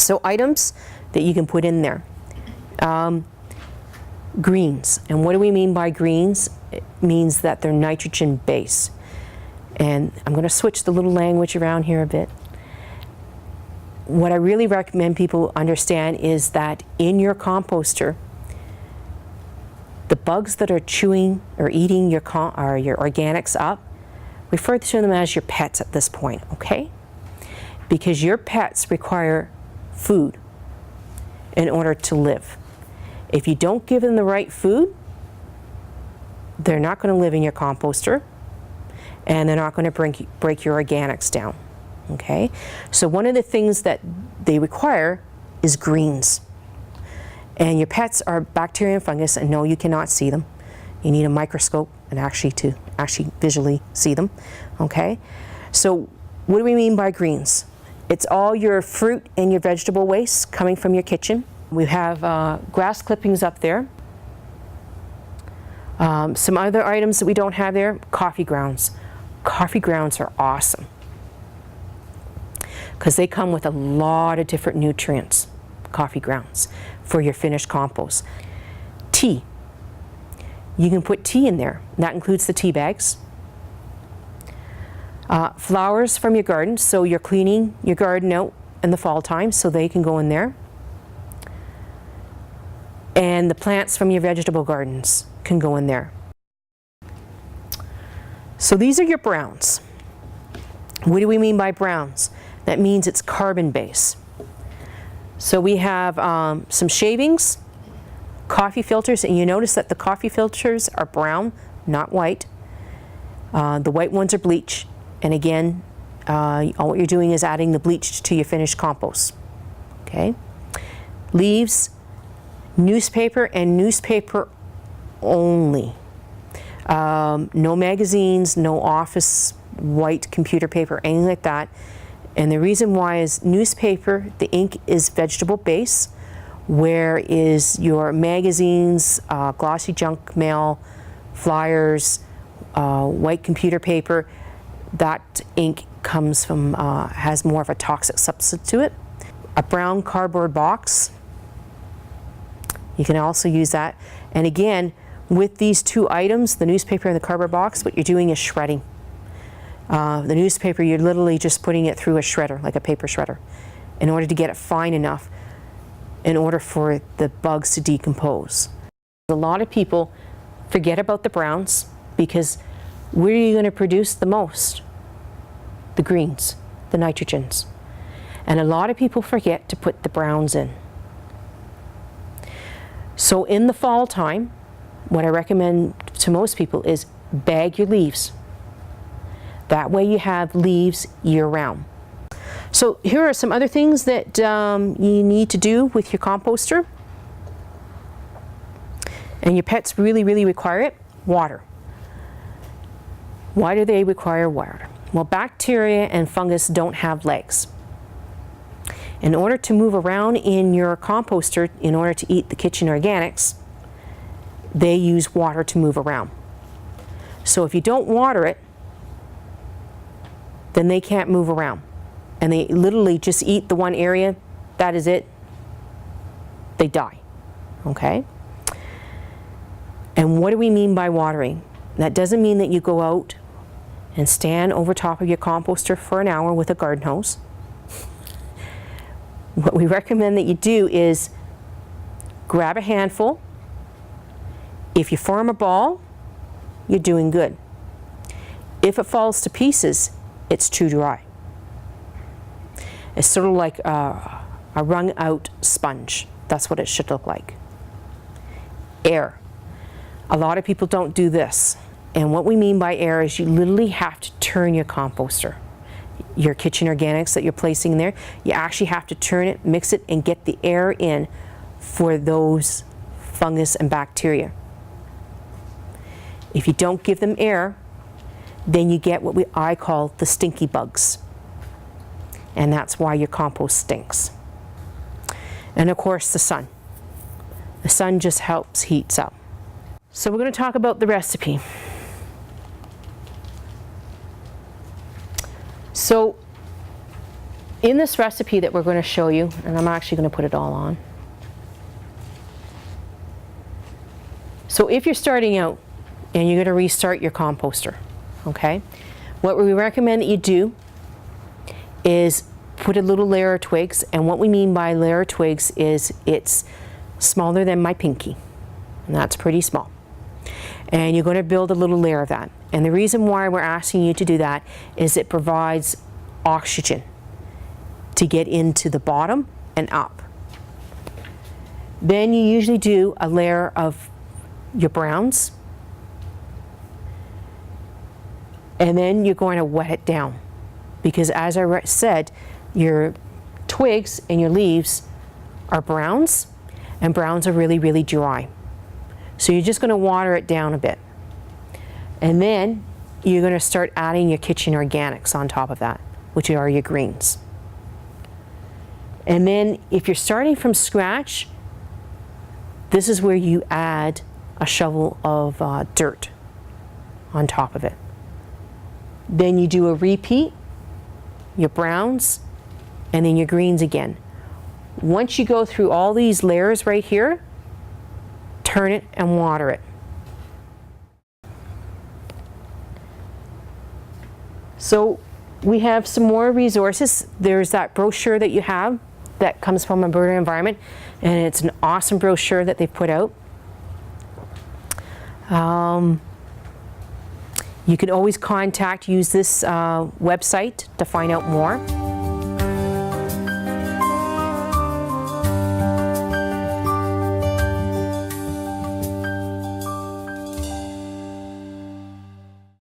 So items that you can put in there. Greens. And what do we mean by greens? It means that they're nitrogen base. And I'm going to switch the little language around here a bit. What I really recommend people understand is that in your composter, the bugs that are chewing or eating your organics up, refer to them as your pets at this point, okay? Because your pets require food in order to live. If you don't give them the right food, they're not going to live in your composter, and they're not going to break your organics down, okay? So one of the things that they require is greens. And your pets are bacteria and fungus, and no, you cannot see them. You need a microscope and to visually see them, okay? So what do we mean by greens? It's all your fruit and your vegetable waste coming from your kitchen. We have grass clippings up there. Some other items that we don't have there, coffee grounds. Coffee grounds are awesome because they come with a lot of different nutrients, coffee grounds, for your finished compost. Tea. You can put tea in there. That includes the tea bags. Flowers from your garden, so you're cleaning your garden out in the fall time, so they can go in there. And the plants from your vegetable gardens can go in there. So these are your browns. What do we mean by browns? That means it's carbon based. So we have some shavings, coffee filters, and you notice that the coffee filters are brown, not white. The white ones are bleach. And again, all you're doing is adding the bleach to your finished compost. Okay? Leaves, newspaper, and newspaper only. No magazines, no office white computer paper, anything like that. And the reason why is newspaper, the ink is vegetable base, whereas your magazines, glossy junk mail, flyers, white computer paper, that ink comes from, has more of a toxic substance to it. A brown cardboard box, you can also use that. And again, with these two items, the newspaper and the cardboard box, what you're doing is shredding. The newspaper, you're literally just putting it through a shredder, like a paper shredder, in order to get it fine enough in order for the bugs to decompose. A lot of people forget about the browns because where are you going to produce the most? The greens, the nitrogens. And a lot of people forget to put the browns in. So in the fall time, what I recommend to most people is bag your leaves. That way you have leaves year-round. So here are some other things that you need to do with your composter. And your pets really, really require it. Water. Why do they require water? Well, bacteria and fungus don't have legs. In order to move around in your composter, in order to eat the kitchen organics, they use water to move around. So if you don't water it, then they can't move around. And they literally just eat the one area, that is it, they die, okay? And what do we mean by watering? That doesn't mean that you go out and stand over top of your composter for an hour with a garden hose. What we recommend that you do is grab a handful. If you form a ball, you're doing good. If it falls to pieces, it's too dry. It's sort of like a wrung out sponge. That's what it should look like. Air. A lot of people don't do this. And what we mean by air is you literally have to turn your composter. Your kitchen organics that you're placing there, you actually have to turn it, mix it, and get the air in for those fungus and bacteria. If you don't give them air, then you get what I call the stinky bugs. And that's why your compost stinks. And of course, the sun. The sun just helps heats up. So we're going to talk about the recipe. So in this recipe that we're going to show you, and I'm actually going to put it all on. So if you're starting out and you're going to restart your composter, okay, what we recommend that you do is put a little layer of twigs, and what we mean by layer of twigs is it's smaller than my pinky, and that's pretty small. And you're going to build a little layer of that. And the reason why we're asking you to do that is it provides oxygen to get into the bottom and up. Then you usually do a layer of your browns, and then you're going to wet it down, because as I said, your twigs and your leaves are browns, and browns are really, really dry. So you're just going to water it down a bit. And then you're going to start adding your kitchen organics on top of that, which are your greens. And then if you're starting from scratch, this is where you add a shovel of dirt on top of it. Then you do a repeat, your browns, and then your greens again. Once you go through all these layers right here, turn it and water it. So we have some more resources. There's that brochure that you have that comes from Alberta Environment, and it's an awesome brochure that they've put out. You can always use this website to find out more.